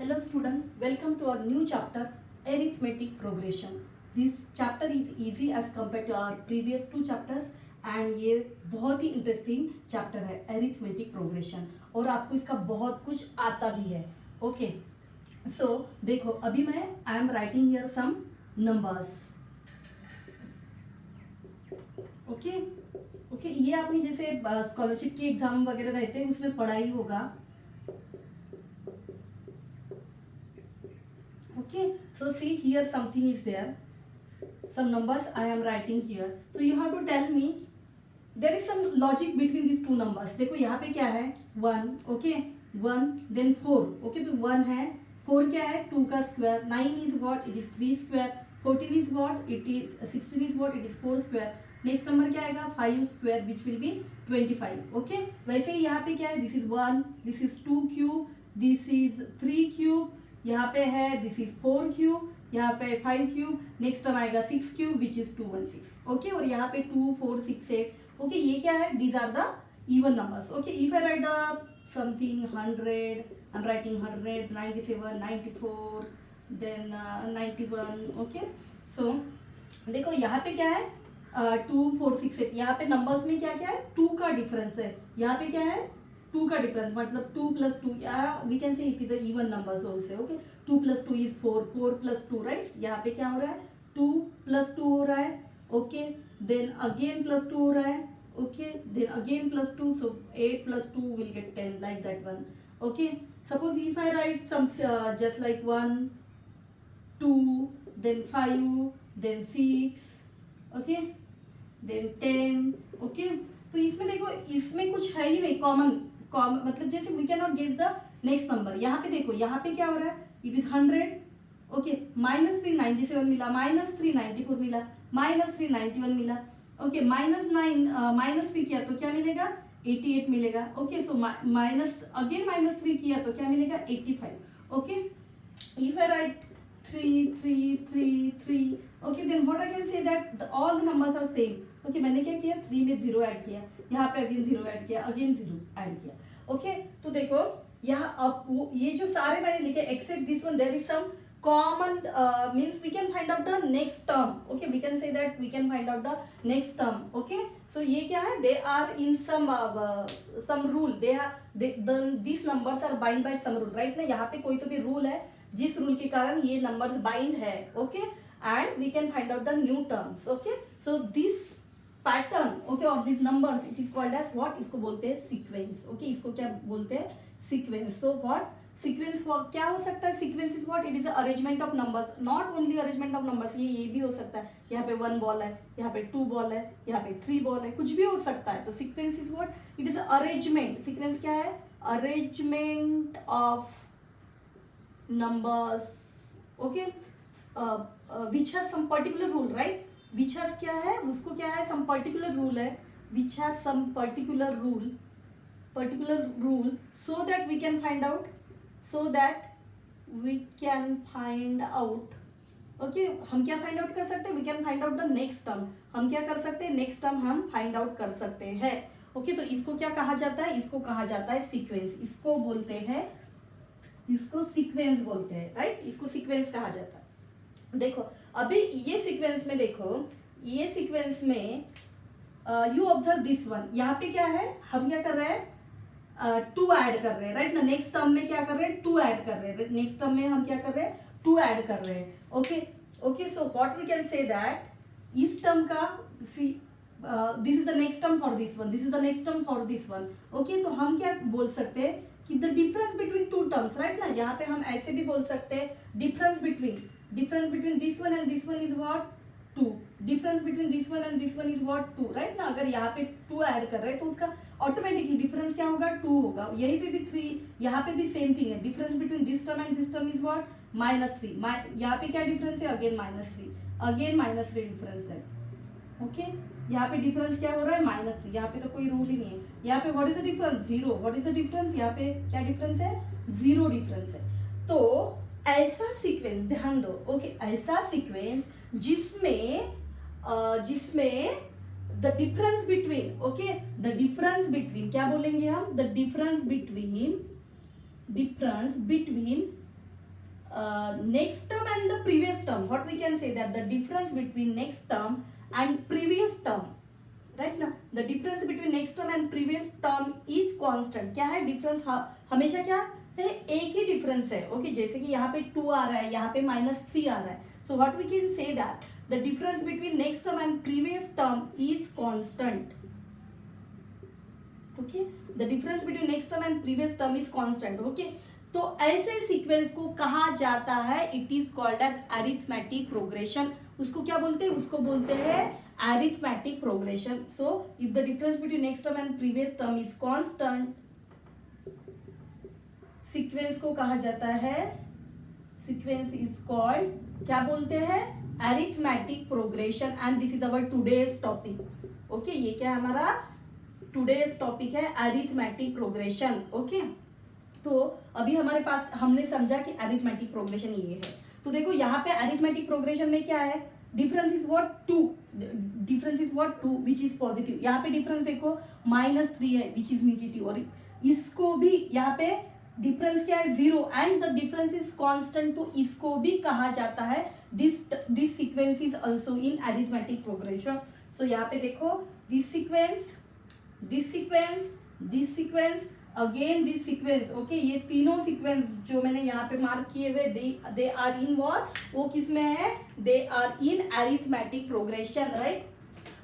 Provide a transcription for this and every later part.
Hello student, welcome to our new chapter arithmetic progression. This chapter is easy as compared to our previous two chapters and ये बहुत ही interesting chapter है arithmetic progression और आपको इसका बहुत कुछ आता भी है. ओके सो देखो अभी मैं I am writing here some numbers. Okay ये आपने जैसे स्कॉलरशिप के एग्जाम वगैरह रहते हैं उसमें पढ़ा ही होगा. Okay, so see here something is there, some numbers I am writing here, so you have to tell me there is some logic between these two numbers. देखो यहाँ पे क्या है 1, okay 1 then 4, okay तो 1 है 4 क्या है 2 का square, 9 is what it is 3 square, 14 is what it is 16 is what it is 4 square. Next number क्या आएगा 5 square which will be 25. Okay वैसे ही यहाँ पे क्या है this is 1, this is 2 cube, this is 3 cube, यहाँ पे है दिस इज 4 क्यूब, यहाँ पे 5 क्यूब, नेक्स्ट टर्म आएगा 6 क्यूब विच इज 216. ओके और यहाँ पे 2 4 6 8. ओके ये क्या है these are the even numbers. Okay if I write the something 100 I am writing 100 97 94 then 91. Okay so देखो यहाँ पे क्या है 2 4 6 8. यहाँ पे नंबर्स में क्या क्या है 2 का डिफरेंस है. यहाँ पे क्या है 2 का डिफरेंस मतलब 2 + 2 या we can say it is a even numbers also. Okay 2 + 2 is 4, 4 + 2 right. यहाँ पे क्या हो रहा है 2 + 2 हो रहा है. ओके देन अगेन +2 हो रहा है. Okay then again +2 so 8 + 2 will get 10 like that one. Okay suppose if I write some just like 1 2 then 5 then 6 okay then 10. Okay तो इसमें देखो इसमें कुछ है ही नहीं कॉमन मतलब जैसे we can not guess the next number. यहाँ पे देखो यहाँ पे क्या हो रहा है इट इज 100. ओके -3 97 मिला, -3 94 मिला, -3 91 मिला. ओके -3 किया तो क्या मिलेगा 88 मिलेगा. ओके सो -3 किया तो क्या मिलेगा 85. Okay if I write 3 3 3 3 okay then what I can say that all the numbers are same. Okay मैंने क्या किया 3 में 0 ऐड किया, यहाँ पे अगेन 0 ऐड किया, अगेन 0 ऐड किया. ओके तो देखो यहाँ अब ये जो सारे मैंने लिखे except this one there is some common means we can find out the next term. Okay we can say that we can find out the next term. Okay so ये क्या है they are in some rule, they are this numbers are bind by some rule right ना. यहाँ पे कोई तो भी rule है जिस रूल के कारण ये नंबर्स बाइंड है. Okay and we can find out the new terms. Okay so this pattern okay और this numbers it is called as what, इसको बोलते हैं सीक्वेंस. ओके इसको क्या बोलते हैं सीक्वेंस. सो व्हाट सीक्वेंस क्या हो सकता है sequence is what it is arrangement of numbers, not only arrangement of numbers. ये भी हो सकता है यहाँ पे 1 बॉल है, यहाँ पे 2 बॉल है, यहाँ पे 3 बॉल है, कुछ भी हो सकता है. तो sequence is what it is arrangement. Sequence क्या है arrangement of numbers. Okay which has some particular rule right, which has क्या है उसको क्या है some particular rule है, which has some particular rule so that we can find out okay हम क्या फाइंड आउट कर सकते हैं we can find out the next term. हम क्या कर सकते हैं नेक्स्ट टर्म हम फाइंड आउट कर सकते हैं. ओके तो इसको क्या कहा जाता है, इसको कहा जाता है सीक्वेंस. इसको बोलते हैं इसको सीक्वेंस बोलते हैं राइट. इसको सीक्वेंस कहा जाता है. देखो अभी ये सीक्वेंस में देखो ये सीक्वेंस में यू ऑब्जर्व दिस वन. यहाँ पे क्या है हम क्या कर रहे हैं 2 ऐड कर रहे हैं राइट ना. नेक्स्ट टर्म में क्या कर रहे हैं 2 ऐड कर रहे हैं. नेक्स्ट टर्म में हम क्या कर रहे हैं 2 ऐड कर रहे हैं. Okay so what we can say that इस टर्म का see this is the next term for this one, this is the next term for this one. Okay तो हम क्या बोल सकते हैं कि the difference between 2 terms right ना. यहाँ पे हम ऐसे भी बोल सकते हैं difference between this one and this one is what 2, difference between this one and this one is what 2 right ना. अगर यहाँ पे 2 ऐड कर रहे हैं तो उसका ऑटोमेटिकली डिफरेंस क्या होगा 2 होगा. यहीं पे भी 3, यहाँ पे भी सेम थिंग है. Difference between this term and this term is what -3. यहाँ पे क्या डिफरेंस है अगेन -3 डिफरेंस है. ओके यहाँ पे डिफरेंस क्या हो रहा है -3. यहाँ पे तो कोई रूल ही नहीं है. यहाँ पे what is the difference 0. What is the difference यहाँ पे क्या डिफरेंस है 0 डिफरेंस है. तो ऐसा सीक्वेंस ध्यान दो. ओके ऐसा सीक्वेंस जिसमें the difference between okay the difference between क्या बोलेंगे हम the difference between next term and the previous term, what we can say that the difference between next term and previous term, right ना, the difference between next term and previous term is constant. क्या है difference? हमेशा क्या है, एक ही difference है. Okay, जैसे कि यहाँ पे 2 आ रहा है, यहाँ पे -3 आ रहा है. So what we can say that the difference between next term and previous term is constant. Okay, the difference between next term and previous term is constant. Okay, तो ऐसे सीक्वेंस को कहा जाता है, it is called as arithmetic progression. उसको क्या बोलते हैं? उसको बोलते हैं arithmetic progression. So if the difference between next term and previous term is constant, sequence को कहा जाता है, सीक्वेंस इज कॉल्ड, क्या बोलते हैं? Arithmetic progression. And this is our today's topic. Okay, ये क्या हमारा टुडेज टॉपिक है, अरिथमेटिक प्रोग्रेशन. ओके, तो अभी हमारे पास हमने समझा कि अरिथमेटिक प्रोग्रेशन ये है. तो देखो यहाँ पे अरिथमेटिक प्रोग्रेशन में क्या है, difference is what 2, difference is what 2 which is positive. यहाँ पे डिफरेंस देखो -3 है विच इज नेगेटिव, और इसको भी यहाँ पे डिफरेंस क्या है? 0, and the difference is constant. तो इसको भी कहा जाता है, this sequence is also in arithmetic progression. So यहाँ पे देखो this sequence, this sequence, this sequence, again this sequence. Okay, ये तीनों सीक्वेंस जो मैंने यहाँ पे मार्क किए हुए, दे आर इन व्हाट, वो किस में है? They are in arithmetic progression. Right,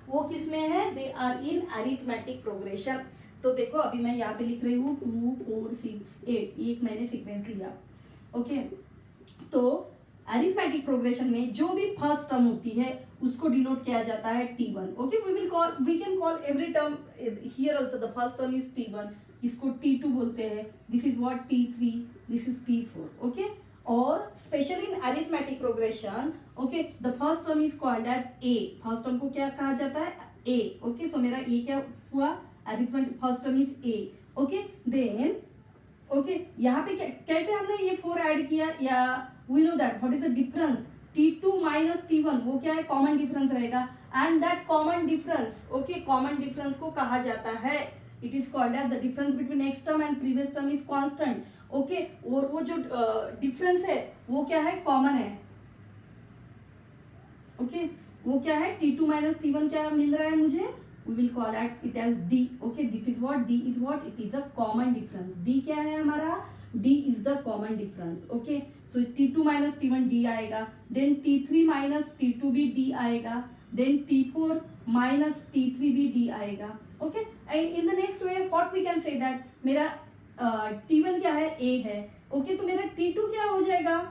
वो किस में है? They are in arithmetic progression. तो देखो अभी मैं यहाँ पे लिख रही हूँ 2 4 6 8, एक मैंने सीक्वेंस लिया. ओके, तो अरिथमेटिक प्रोग्रेशन में जो भी फर्स्ट टर्म होती है उसको डिनोट किया जाता है T1. Okay, we can call every term here also, the first term is T1, इसको T2 बोलते हैं. This is what T3, this is T4. Okay, और specially in arithmetic progression, okay, the first term is called as A. First term को क्या कहा जाता है? A. Okay, सो मेरा A क्या हुआ? Arithmetic first term is A. Okay, then okay, यहाँ पे कैसे हमने ये 4 ऐड किया, या we know that what is the difference T2 minus T1, वो क्या है? कॉमन डिफरेंस रहेगा. And that common difference, okay, common difference को कहा जाता है, it is called as the difference between next term and previous term is constant. Okay, और वो जो डिफरेंस है वो क्या है? कॉमन है. ओके, वो क्या है? T2 माइनस T1 क्या मिल रहा है मुझे? We will call it as D. Okay, this is what D is what? It is a common difference. D क्या है हमारा? D is the common difference. Okay, तो T2 minus T1 D आएगा, then T3 minus T2 भी D आएगा, then T4 minus T3 भी D आएगा. Okay, and in the next way what we can say that मेरा T1 क्या है? A है. Okay, तो मेरा T2 क्या हो जाएगा?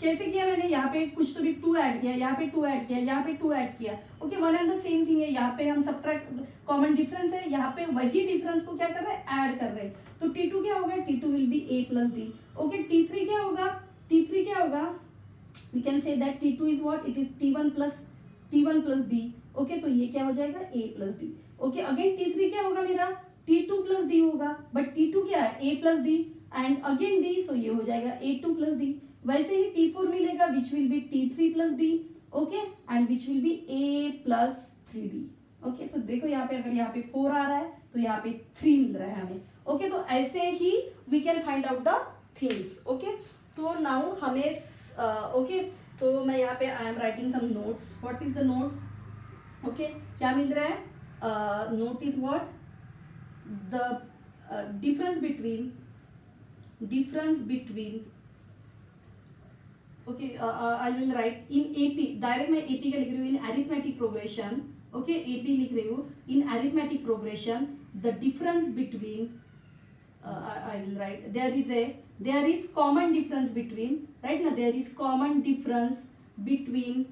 कैसे किया मैंने? यहाँ पे कुछ तो भी 2 ऐड किया, यहाँ पे 2 ऐड किया, यहाँ पे 2 ऐड किया. Okay, one and the same thing है. यहाँ पे हम सबट्रैक्ट, कॉमन डिफरेंस है, यहाँ पे वही डिफरेंस को क्या कर रहे हैं? ऐड कर रहे हैं. तो T2 क्या होगा? T2 will be A plus D. Okay, T3 क्या होगा? T3 क्या होगा? We can say that T2 is what? It is T1 plus D. Okay, तो ये क्या हो जाएगा? A plus D. Okay, again T3 क्या होगा मेरा? T2 प्लस D होगा, बट T2 क्या है? A plus D, and again D, सो ये हो जाएगा A2 प्लस D. वैसे ही T4 मिलेगा which will be T3 plus D. Okay, and which will be A plus 3D. Okay, तो देखो यहाँ पे अगर यहाँ पे 4 आ रहा है तो यहाँ पे 3 मिल रहा है हमें. ओके, तो ऐसे ही we can find out the things. Okay, तो नाउ हमें ओके, तो मैं यहाँ पे I am writing some notes. What is the notes? Okay, क्या मिल रहा है? Note is what? The difference between okay, I will write in AP, direct मैं AP का लिख रही हूँ. In arithmetic progression, okay, AP लिख रही हूँ. In arithmetic progression the difference between, I will write, there is common difference between, right ना, there is common difference between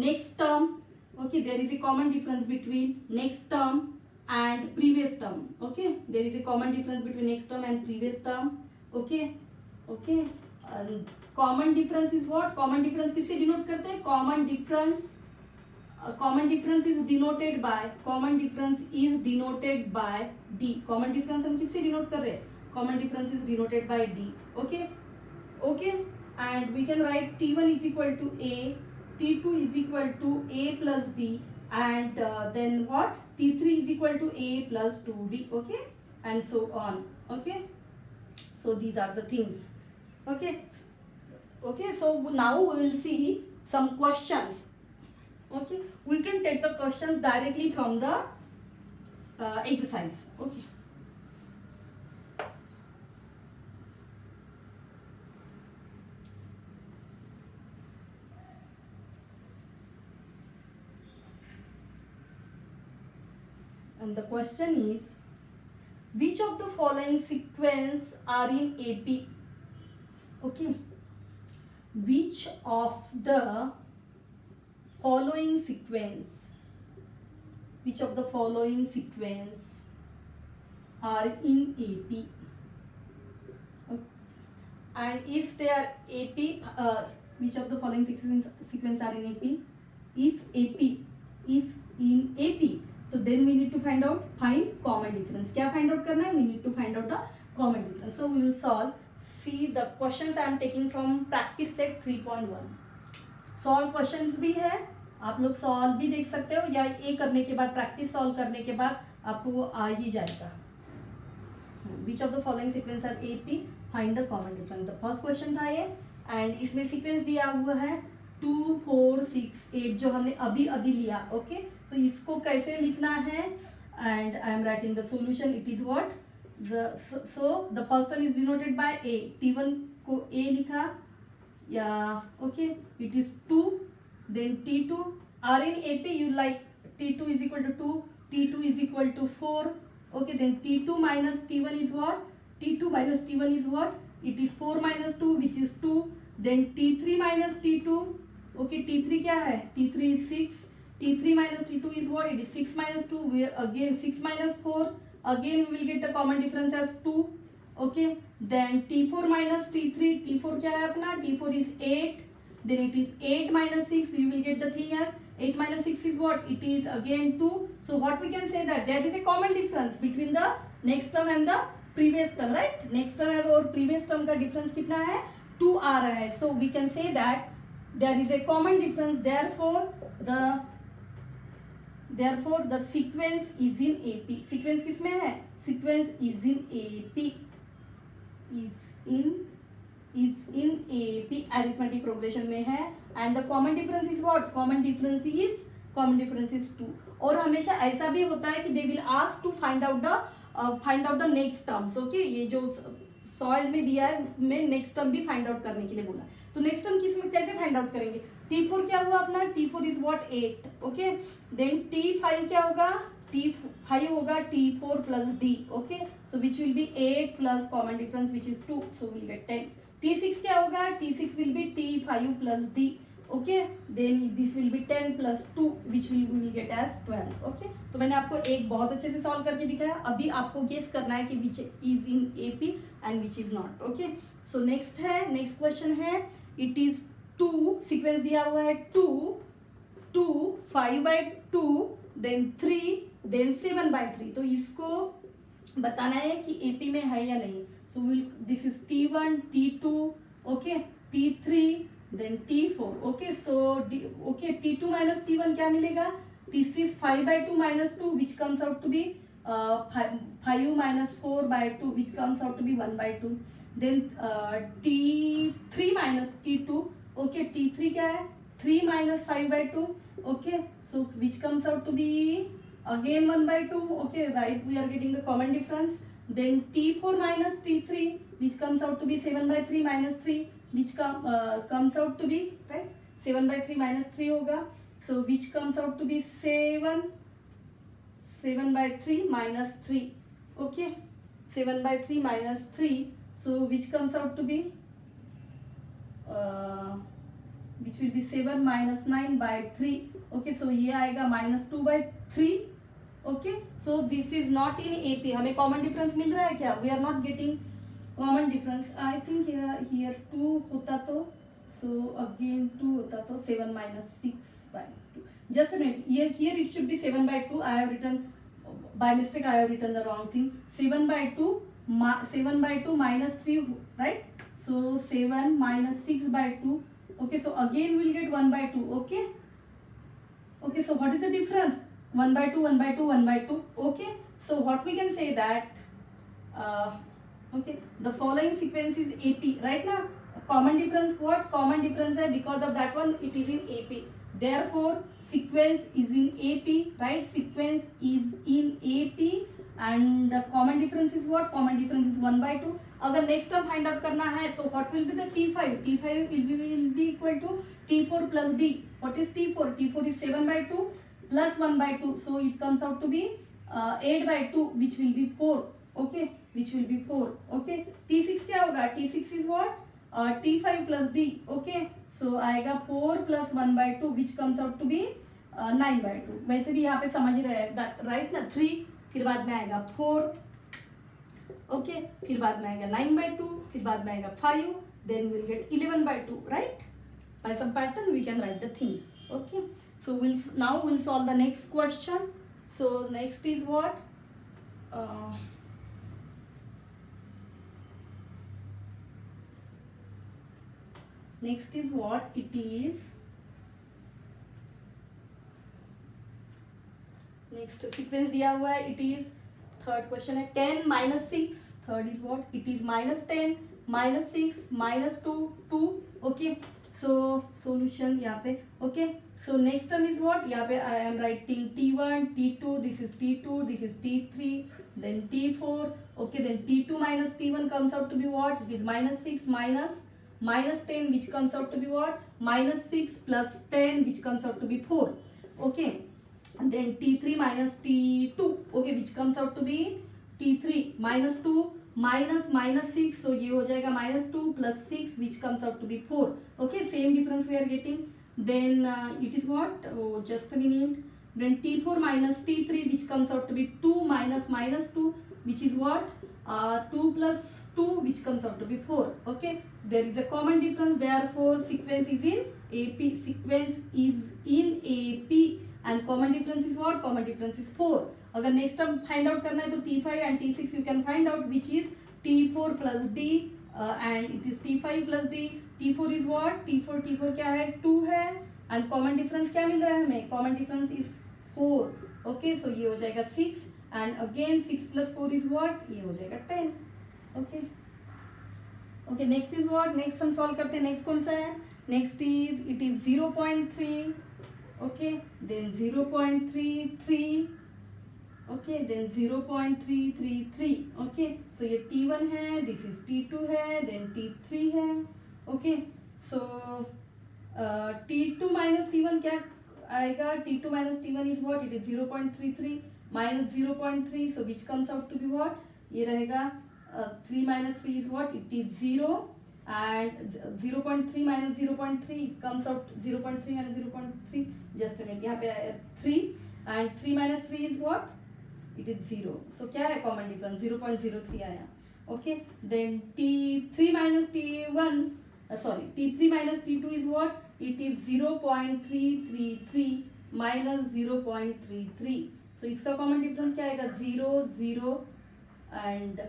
next term. Okay, there is a common difference between next term and previous term. Okay, there is a common difference between next term and previous term. Okay, okay. Common difference is what? Common difference किससे denote करते हैं? Common difference is denoted by, common difference is denoted by D. Common difference हम किससे denote कर रहे हैं? Common difference is denoted by D. Okay, okay, and we can write T1 is equal to A, T2 is equal to A plus D, and then what? T3 is equal to A plus 2D. Okay, and so on. Okay, so these are the things. Okay. Okay, so now we will see some questions. Okay, we can take the questions directly from the exercise. Okay. And the question is, which of the following sequence are in AP? Okay. Which of the following sequence? Which of the following sequence are in AP? Okay. And if they are AP, which of the following sequence are in AP? If in AP, so then we need to find common difference. क्या find out करना है? We need to find out the common difference. So we will solve. See the questions I am taking from practice set 3.1. Solve questions भी है, आप लोग solve भी देख सकते हो, या ये करने के बाद प्रैक्टिस सॉल्व करने के बाद आपको वो आ ही जाएगा. Which of the following sequence are AP, find the common difference. The first question था ये, एंड इसमें सीक्वेंस दिया हुआ है 2 4 6 8 जो हमने अभी अभी लिया. ओके, तो इसको कैसे लिखना है, and I am writing the solution. It is what so the first one is denoted bye A. T1 को A लिखा, yeah, okay, it is 2, then T2 are in AP, you like T2 is equal to 2, T2 is equal to 4. Okay, then T2 minus T1 is what? T2 minus T1 is what? It is 4 minus 2, which is 2. Then T3 minus T2. Okay, T3 क्या है? T3 is 6. T3 minus T2 is what? It is 6 minus 2. We again 6 minus 4. Again we will get the common difference as 2. Okay, then T4 minus T3. T4 क्या है अपना? T4 is 8. Then it is 8 minus 6. You will get the thing as 8 minus 6 is what? It is again 2. So what we can say that there is a common difference between the next term and the previous term, right? Next term और previous term का difference कितना है? 2 आ रहा है. So we can say that there is a common difference. Therefore the sequence is in AP. Sequence किस में है? Sequence is in AP. is in AP, arithmetic progression में है. And the common difference is what? Common difference is 2. और हमेशा ऐसा भी होता है कि they will ask to find out the next terms. Okay, ये जो सॉल्व में दिया है उसमें नेक्स्ट टर्म भी फाइंड आउट करने के लिए बोला. तो नेक्स्ट टर्म किस में कैसे फाइंड आउट करेंगे? T4 क्या हुआ अपना? T4 is what? 8. Okay, then T5 क्या होगा? T5 होगा T4 plus D. Okay, so which will be 8 plus common difference which is 2, so we'll get 10. T6 क्या होगा? T6 will be T5 plus D. Okay, then this will be 10 plus 2 which we will get as 12. Okay, तो मैंने आपको एक बहुत अच्छे से solve करके दिखाया. अभी आपको गेस करना है कि which is in AP and which is not. Okay, so next question है. इट इज 2, सीक्वेंस दिया हुआ है 2 2 5/2 देन 3 देन 7/3. तो इसको बताना है कि AP में है या नहीं. So this is T1 T2 okay T3 then T4. Okay, so okay T2 minus T1 क्या मिलेगा? This is 5/2 minus 2 which comes out to be 5 minus 4/2 which comes out to be 1/2. Then T3 minus T2. Okay, T3 क्या है? 3 minus 5/2. Okay, so which comes out to be again 1/2. Okay, right, we are getting the common difference. Then T4 minus T3 which comes out to be 7/3 minus 3 which comes out to be right 7/3 minus 3 होगा. So which comes out to be 7/3 minus 3. Okay, 7/3 minus 3. So which comes out to be which will be 7 minus 9/3. Okay, so ये आएगा -2/3. Okay, so this is not in AP. हमें common difference मिल रहा है क्या? We are not getting common difference. I think here 2 होता तो, so again 2 होता तो 7 minus 6/2. Just a minute. Here it should be 7/2. I have written by mistake. I have written the wrong thing. 7/2 minus 3, right? So 7 minus 6/2. Okay, so again we will get 1/2. Okay. Okay, so what is the difference? 1/2, 1/2, 1/2. Okay, so what we can say that Okay, the following sequence is AP, right ना? Common difference what? Common difference है because of that one it is in AP. Therefore sequence is in AP, right? Sequence is in AP and the common difference is what? Common difference is 1/2. अगर next term find out करना है तो what will be the T5? T5 will be equal to T4 plus D. What is T4? T4 is 7/2 plus 1/2. So it comes out to be 8/2 which will be 4. Okay, which will be 4. Okay, T6 क्या होगा? T6 is what? T5 plus D. Okay, so आएगा 4 plus 1/2 which comes out to be 9/2. वैसे भी यहाँ पे समझ रहे हैं राइट ना? 3 फिर बाद में आएगा 4. ओके, फिर बाद में आएगा 9/2, फिर बाद में आएगा 5, then we'll get 11/2, right? By some pattern we can write the things. Okay, so we'll solve the next question. So next is what? Next is what? It is next sequence दिया हुआ है. It is third question है 10 minus 6. Third is what? It is minus 10 minus 6 minus 2 2. Okay, so solution यहाँ पे. Okay, so next term is what? यहाँ पे I am writing T1 T2. This is T2, this is T3, then T4. Okay, then T2 minus T1 comes out to be what? It is minus 6 minus 10 which comes out to be what? Minus 6 plus 10 which comes out to be 4. Okay, and then T3 minus T2. Okay, which comes out to be T3 minus 2 minus 6. So ये हो जाएगा minus 2 plus 6 which comes out to be 4. Okay, same difference we are getting. Then it is what? Oh, just a minute. Then T4 minus T3 which comes out to be 2 minus 2 which is what? 2 plus 2 which comes out to be 4. Okay, there is a common difference, therefore sequence is in AP. Sequence is in AP and common difference is what? Common difference is 4. अगर next term find out करना है तो T5 and T6 you can find out which is T4 plus D and it is T5 plus D. T4 is what? T4 क्या है? 2 है and common difference क्या मिल रहा है हमें? Common difference is 4. Okay, so ये हो जाएगा 6 and again 6 plus 4 is what? ये हो जाएगा 10. Okay, okay, next is what? Next हम solve करते हैं. Next कौन सा है? Next is it is 0.3. Okay, then 0.33. Okay, then 0.333. Okay, so ये T1 है, this is T2 है, then T3 है. Okay, so T2 minus T1 क्या आएगा? T2 minus T1 is what? It is 0.33 minus 0.3. So which comes out to be what? ये रहेगा 3 minus 3 is what? It is 0 and 0.3 minus 0.3 comes out 0.3 minus 0.3. Just a minute, यहाँ पे 3 and 3 minus 3 is what? It is 0. So क्या है common difference? 0.03 आया. Okay, then T3 minus T1 T3 minus T2 is what? It is 0.333 minus 0.33. So इसका common difference क्या आएगा? 0 0 and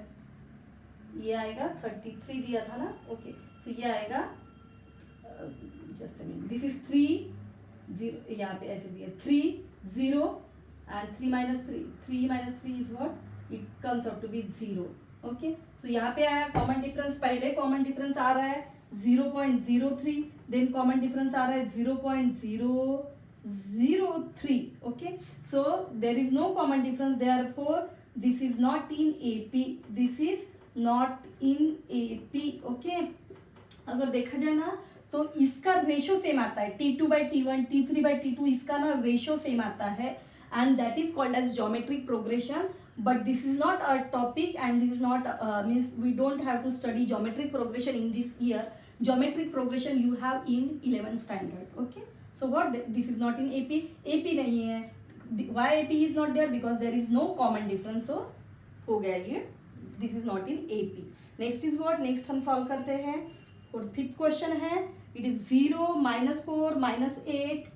ये आएगा 33 दिया था ना. Okay, so ये आएगा just a minute. This is 3 0 यहाँ पे ऐसे दिया 3 0 and 3 minus 3 is what? It comes out to be 0. Okay, so यहाँ पे आया common difference. पहले common difference आ रहा है 0.03, then common difference आ रहा है 0.003. Okay, so there is no common difference, therefore this is not in AP. This is not in AP. Okay, अगर देखा जाए ना तो इसका रेशो सेम आता है. T2 by T1, T3 by T2 इसका ना रेशो सेम आता है and that is called as geometric progression. But this is not a topic and this is not means we don't have to study geometric progression in this year. Geometric progression you have in 11th standard. Okay, so what? This is not in AP. AP नहीं है. Why AP is not there? Because there is no common difference. So हो गया ये. This is not in AP. Next is what? Next हम solve करते हैं. और fifth question है. It is 0 minus 4 minus 8.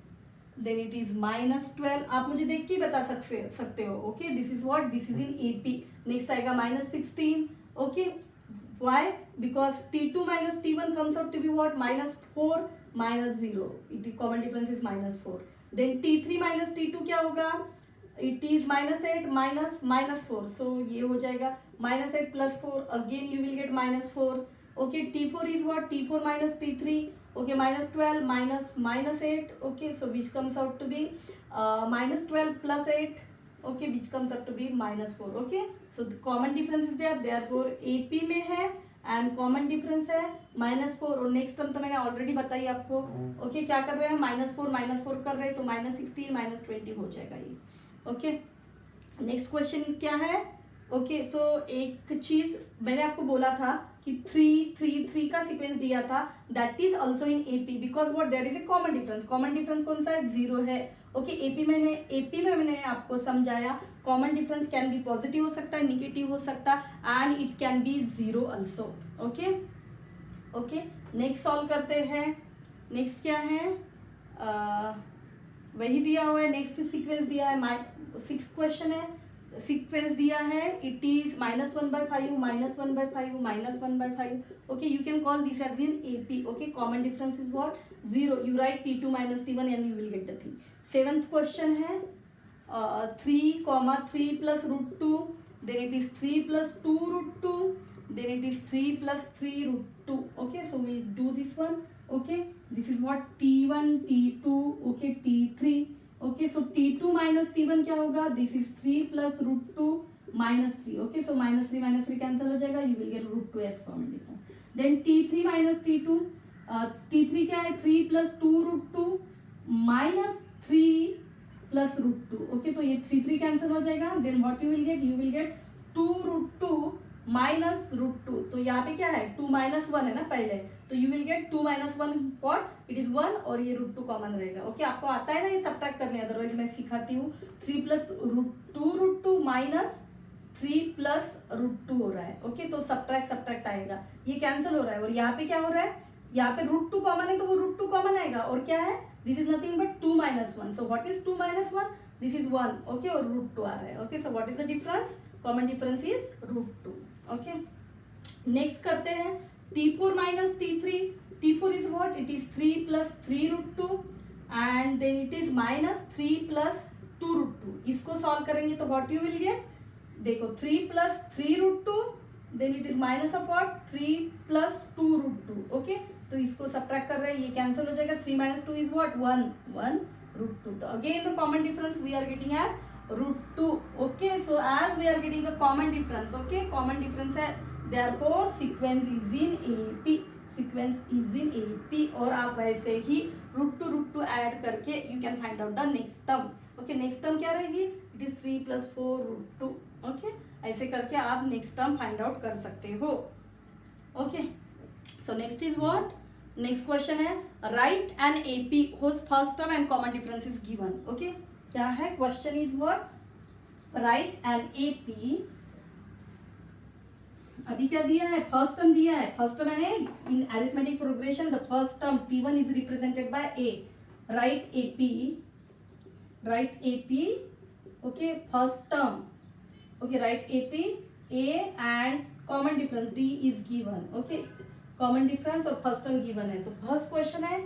Then it is minus 12. आप मुझे देख के बता सकते हो. Okay, this is what? This is in AP. Next आएगा minus 16. Okay, why? Because T2 minus T1 comes out to be what? Minus 4 minus 0. It is common difference is minus 4. Then T3 minus T2 क्या होगा? It is minus 8 minus 4. So ये हो जाएगा -8 plus 4, again you will get -4. Okay, T4 is what? T4 minus T3. Okay, -12 minus 8. Okay, so which comes out to be -12 plus 8. Okay, which comes up to be -4. Okay, so the common difference is there, therefore AP में है and common difference है -4 और next term तो मैंने already बताई आपको. Okay, क्या कर रहे हैं? -4 कर रहे हैं तो -16 -20 हो जाएगा ये. ओके, नेक्स्ट क्वेश्चन क्या है? ओके, तो एक चीज मैंने आपको बोला था कि 3 का सीक्वेंस दिया था, that is also in AP because what there is a common difference. Common difference कौन सा है? 0 है. ओके, एपी में मैंने आपको समझाया common difference can be positive हो सकता है, निगेटिव हो सकता है and it can be 0 also. Okay okay, next solve करते हैं. नेक्स्ट क्या है? वही दिया हुआ है, नेक्स्ट सीक्वेंस दिया है. 6th क्वेश्चन है, सीक्वेंस दिया है, it is -1/5 -1/5 -1/5. Okay, you can call this as in AP. Okay, common difference is what? 0. You write T2 minus T1 and you will get the thing. 7th question है 3, 3 plus √2, then it is 3 plus 2 √2, then it is 3 plus 3 √2. Okay, so we'll do this one. Okay, this is what? T1, T2, okay, T3. Okay, so T2 minus T1 क्या होगा? This is 3 plus √2 minus 3. Okay, so -3 cancel हो जाएगा, you will get √2 as common difference. Then T3 minus T2, T3 क्या है? 3 plus 2 √2 minus 3 plus √2. Okay, तो ये 3 cancel हो जाएगा. Then what you will get? You will get 2 √2 minus √2. तो यहाँ पे क्या है? 2 - 1 है ना पहले, तो you will get 2 - 1 what? It is 1 और ये √2 कॉमन रहेगा. ओके, आपको आता है ना ये सब्ट्रैक्ट करने, अदरवाइज मैं सिखाती हूँ. 3 plus 2 √2 माइनस 3 plus √2 हो रहा है. ओके, तो सब्ट्रैक्ट आएगा, ये कैंसिल हो रहा है. और यहाँ पे क्या हो रहा है? यहाँ पे √2 कॉमन है तो वो √2 कॉमन आएगा. और क्या है? This is nothing but 2 - 1. So what is 2 - 1? This is 1. Okay, और √2 आ रहा है. Okay, so what is the difference? Common difference is √2. Okay, next करते हैं T4 minus T3. T4 is what? It is 3 plus 3 √2 and then it is minus 3 plus 2 √2. इसको solve करेंगे तो what you will get? देखो 3 plus 3 √2, then it is minus of what? 3 plus 2 √2. Okay, तो इसको subtract कर रहे हैं, ये कैंसिल हो जाएगा. 3 minus 2 is what? 1 √2. तो again the common difference we are getting as √2. Okay, so as we are getting the common difference, okay, common difference है, therefore sequence is in AP. sequence is in AP. और आप वैसे ही √2 add करके you can find out the next term. Okay, next term क्या रहेगी? It is 3 plus 4 √2. Okay, ऐसे करके आप next term find out कर सकते हो. Okay, so next is what? Next question है write an AP whose first term and common difference is given. Okay, क्या है? Question is what? write an AP. अभी क्या दिया है? फर्स्ट टर्म दिया है. फर्स्ट टर्म है in arithmetic progression the first term T1 is represented by A. write AP. Okay, first term. Okay, write AP. A and common difference D is given. Okay, common difference और first term given है. तो first question है.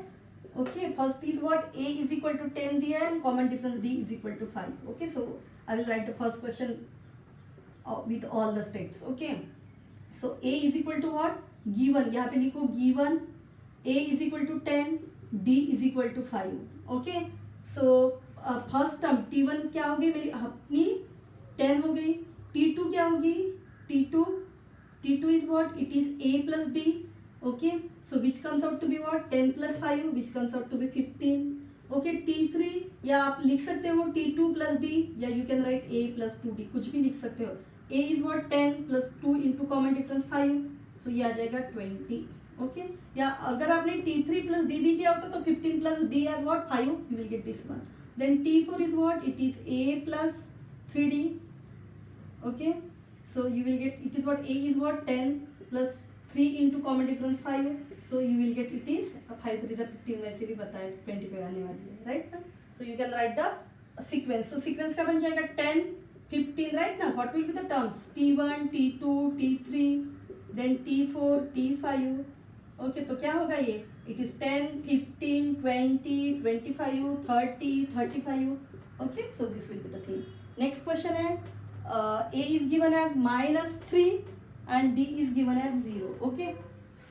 Okay, first is what? A is equal to 10 दिया है and common difference D is equal to 5. Okay, so I will write the first question with all the steps. Okay, so A is equal to what? Given. यहाँ पे लिखो given. A is equal to 10, D is equal to 5. Okay, so first term T1 क्या होगी मेरी? अपनी 10 हो गई. T2 क्या होगी? T2 is what? It is A plus D. Okay, so which comes out to be what? 10 plus 5, which comes out to be 15. Okay, T3 या आप लिख सकते हो T2 plus D या you can write A plus 2D, कुछ भी लिख सकते हो. A is what? 10 plus 2 into common difference 5, so ये आ जाएगा 20. Okay, या अगर आपने T3 plus D भी किया होता तो 15 plus D as what? 5, you will get this one. Then T4 is what? It is A plus 3D. Okay, so you will get, it is what? A is what? 10 plus 3 into common difference 5, so you will get, it is 5 3 15, वैसे भी बताया 25 आने वाली है, right? So you can write the sequence. So sequence का बन जाएगा 10 15, right? ना what will be the terms? T1 T2 T3 then T4 T5. Okay, तो क्या होगा ये? It is 10 15 20 25 30 35. Okay, so this will be the thing. Next question है A is given as -3 and D is given as 0. Okay,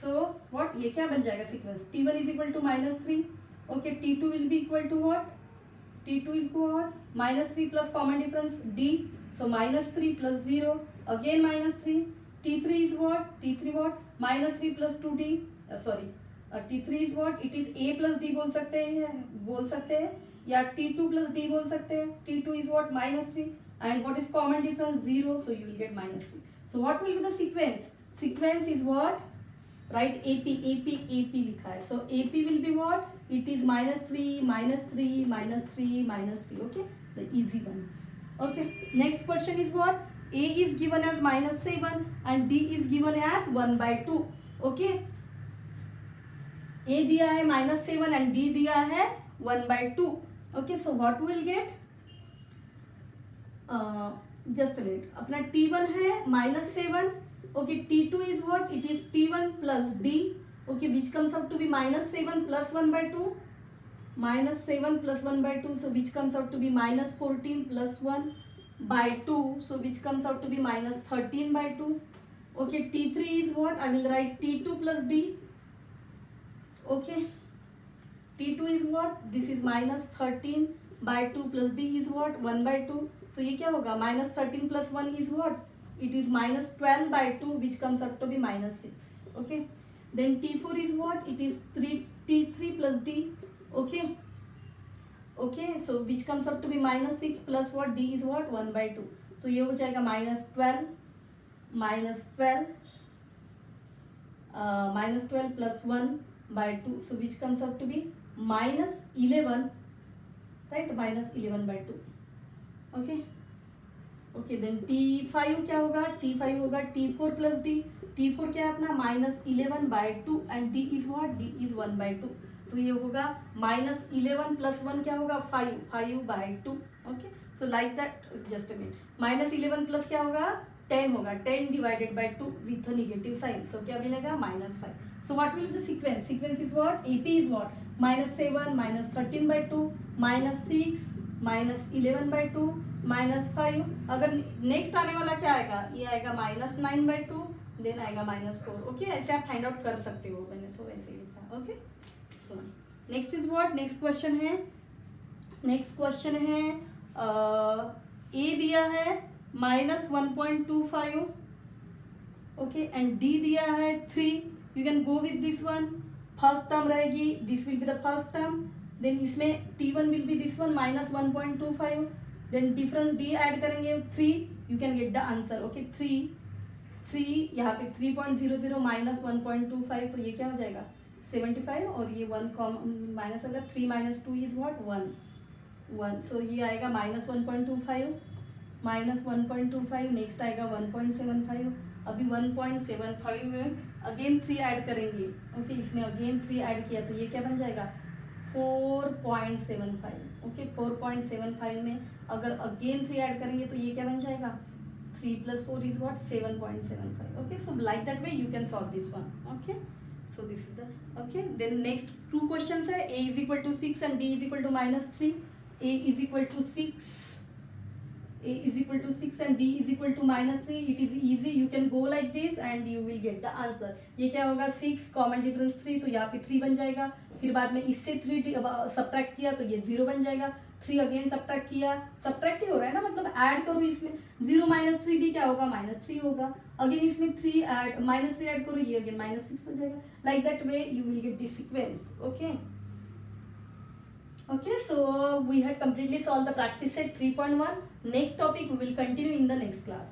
so what ये क्या बन जाएगा sequence? T1 is equal to -3. Okay, T2 will be equal to what? T2 equal what? -3 plus common difference D. So -3 plus 0 again -3. T3 is what? T3 what? -3 plus 2D. T3 is what? It is A plus D बोल सकते हैं या T2 plus D बोल सकते हैं. T2 is what? -3 and what is common difference? 0. So you will get -3. So what will be the sequence? Sequence is what? Right, AP लिखा है. So AP will be what? It is -3, -3, -3, -3. Okay, the easy one. Okay, next question is what? A is given as -7 and D is given as 1/2. Okay, A दिया है -7 and D दिया है 1/2. Okay, so what will get? Just a minute. अपना T1 है -7. Okay, T2 is what? It is T1 plus D. Okay, which comes out to be -7 plus 1/2. -7 plus 1/2. So which comes out to be -14 plus 1/2. So which comes out to be -13/2. Okay, T3 is what? I will write T2 plus D. Okay, T2 is what? This is -13/2 plus D is what? 1/2. So ये क्या होगा? -13 plus 1 is what? It is -12/2, which comes up to be -6. Okay, then T4 is what? It is T3 plus D. Okay, so which comes up to be -6 plus what? D is what? 1/2. So ये हो जाएगा -12 plus 1/2. So which comes up to be -11, right? -11/2. Okay, then T5 क्या होगा? T5 होगा T4 plus D. T4 क्या है अपना? -11/2 and D is what? D is 1/2. तो ये होगा -11 plus 1 क्या होगा? 5/2. Okay, so like that. Just a minute. -11 plus क्या होगा? 10 होगा. 10 divided by 2 with a negative sign. So क्या मिलेगा? -5. So what will be the sequence? Sequence is what? AP is what? -7, -13/2, -6, -11/2, -5. अगर नेक्स्ट आने वाला क्या आएगा? ये आएगा -9/2, देन आएगा -4. ओके, ऐसे आप फाइंड आउट कर सकते हो. मैंने तो वैसे लिखा. Okay, so next is what? Next question है ए दिया है -1.25. ओके, एंड डी दिया है 3. You can go with this one. First term रहेगी, this will be the first term. Then इसमें T1 will be this one -1.25. Then difference D add करेंगे 3. You can get the answer. Okay, 3 यहाँ पे 3.00 -1.25. तो ये क्या हो जाएगा? 75. और ये 1 माइनस अगर 3 - 2 इज व्हाट? 1. सो ये आएगा -1.25. नेक्स्ट आएगा 1.75. अभी 1.75 में अगेन 3 ऐड करेंगे. ओके, इसमें अगेन 3 ऐड किया तो ये क्या बन जाएगा? 4.75. ओके, 4.75 में अगर अगेन 3 ऐड करेंगे तो ये क्या बन जाएगा? 3 + 4 is what? 7.75. Okay, so like that way you can solve this one. Okay, so this is the. Okay, then next 2 questions है. A is equal to 6 and D is equal to -3. A is equal to 6. A is equal to 6 and D is equal to -3. It is easy. You can go like this and you will get the answer. ये क्या होगा? 6 common difference 3, तो यहाँ पे 3 बन जाएगा. फिर बाद में इससे 3 सब्ट्रैक्ट किया तो ये 0 बन जाएगा. 3 अगेन सब्ट्रैक्ट किया, सब्ट्रैक्ट ही हो रहा है ना, मतलब ऐड करो इसमें. 0 - 3 भी क्या होगा? -3 होगा. अगेन इसमें 3 ऐड -3 ऐड करो, ये अगेन -6 हो जाएगा. Like that way you will get this sequence. Okay, so we had completely solved the practice set 3.1. Next topic we will continue in the next class.